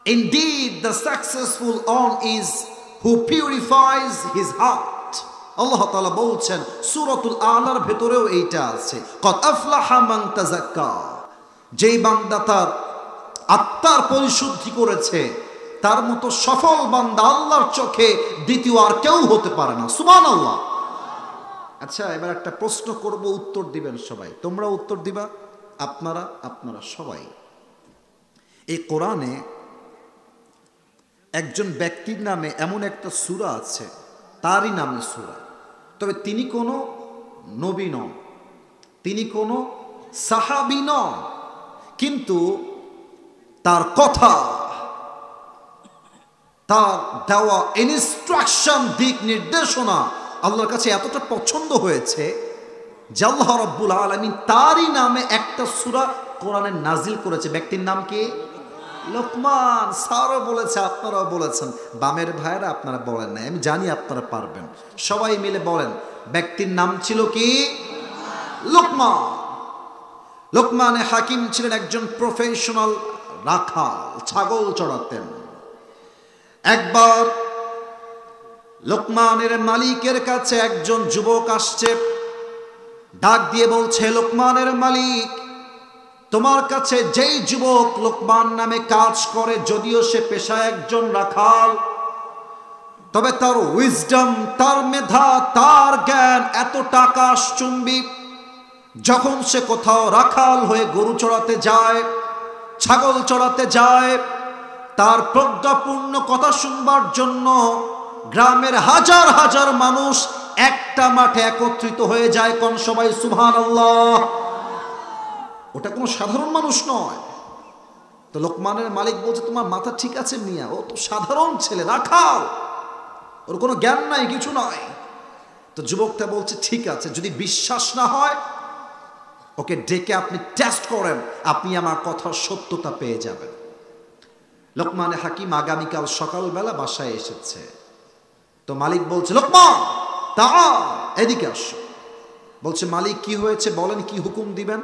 Indeed, the successful one is who purifies his heart. আল্লাহ তাআলা বলছেন সূরাতুল আলার ভেতরেও এইটা আছে, কদ আফলাহা মান তাযাক্কা, যেই বান্দা তার আত্মার পরিশুদ্ধি করেছে তার মতো সফল বান্দা আল্লাহর চোখে দ্বিতীয় আর কেউ হতে পারে না। সুবহানাল্লাহ। আচ্ছা, এবার একটা প্রশ্ন করব, উত্তর দিবেন সবাই। তোমরা উত্তর দিবা, আপনারা সবাই। এই কোরআনে একজন ব্যক্তির নামে এমন একটা সূরা আছে, তারই নামে সূরা, তবে তিনি কোনো নবী নন, তিনি কোনো সাহাবী নন, কিন্তু তার কথা, তার দেওয়া ইনস্ট্রাকশন, দিক নির্দেশনা আল্লাহর কাছে এতটা পছন্দ হয়েছে যে আল্লাহ রাব্বুল আলামিন তারই নামে একটা সূরা কোরআনে নাজিল করেছে। ব্যক্তির নাম কি? লোকমান। স্যারও বলেছে, আপনারাও বলেছেন, বামের ভাইয়েরা আপনারা বলেন না, আমি জানি আপনারা পারবেন, সবাই মিলে বলেন। ব্যক্তির নাম ছিল কি? লোকমান। লোকমানে হাকিম ছিলেন একজন প্রফেশনাল রাখাল, ছাগল চড়াতেন। একবার লোকমানের মালিকের কাছে একজন যুবক আসছে, ডাক দিয়ে বলছে, লোকমানের মালিক, তোমার কাছে যেই যুবক লোকমান নামে কাজ করে, যদিও সে পেশায় একজন রাখাল, তবে তার উইজডম, তার মেধা, তার জ্ঞান এতটা আকাশচুম্বী, যখন সে কোথাও রাখাল হয়ে গরু চড়াতে যায়, ছাগল চড়াতে যায়, তার প্রজ্ঞাপূর্ণ কথা শুনবার জন্য গ্রামের হাজার হাজার মানুষ একটা মাঠে একত্রিত হয়ে যায়। কোন সবাই সুবহানাল্লাহ। ওটা কোনো সাধারণ মানুষ নয়। তো লোকমানের মালিক বলছে, তোমার মাথা ঠিক আছে মিয়া, ও তো সাধারণ ছেলে, রাখাল, ওর কোনো জ্ঞান নাই, কিছু নয়। তো যুবকটা বলছে, ঠিক আছে, যদি বিশ্বাস না হয় ওকে ডেকে আপনি টেস্ট করেন, আপনি আমার কথার সত্যতা পেয়ে যাবেন। লোকমানে হাকিম আগামীকাল সকালবেলা বাসায় এসেছে। তো মালিক বলছে, লোকমান তা এদিকে আসো। বলছে, মালিক কি হয়েছে বলেন, কি হুকুম দিবেন?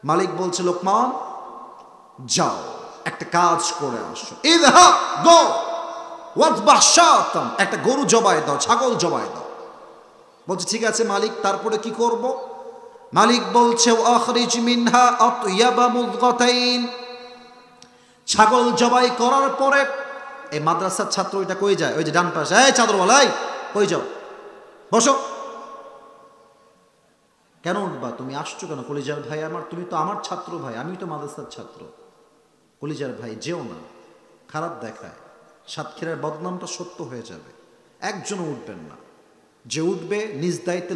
মালিক বলছে, লোকমান যাও, একটা কাজ করে আসো, ইযহাব গো ওয়াযবাহ শাতান, একটা গরু জবাই দাও, ছাগল জবাই দাও। বলছে, ঠিক আছে মালিক, তারপরে কি করব? মালিক বলছে, আখরিজ মিনহা আতয়াবা মুযগাতাইন, ছাগল জবাই করার পরে এই মাদ্রাসার ছাত্র ওইটা কই যায়, ওই যে ডান পাশে, এই চাদরওয়ালাই কই যাও, বসো। কেন উঠবা, তুমি আসছো কেন? কলিজার ভাই আমার, তুমি তো আমার ছাত্র ভাই, আমি তো মাদ্রাসার ছাত্র। কলিজার ভাই, যেও না, খারাপ দেখায়, সাতক্ষীরার বদনামটা সত্য হয়ে যাবে। একজনও উঠবেন না, যে উঠবে নিজ দায়িত্বে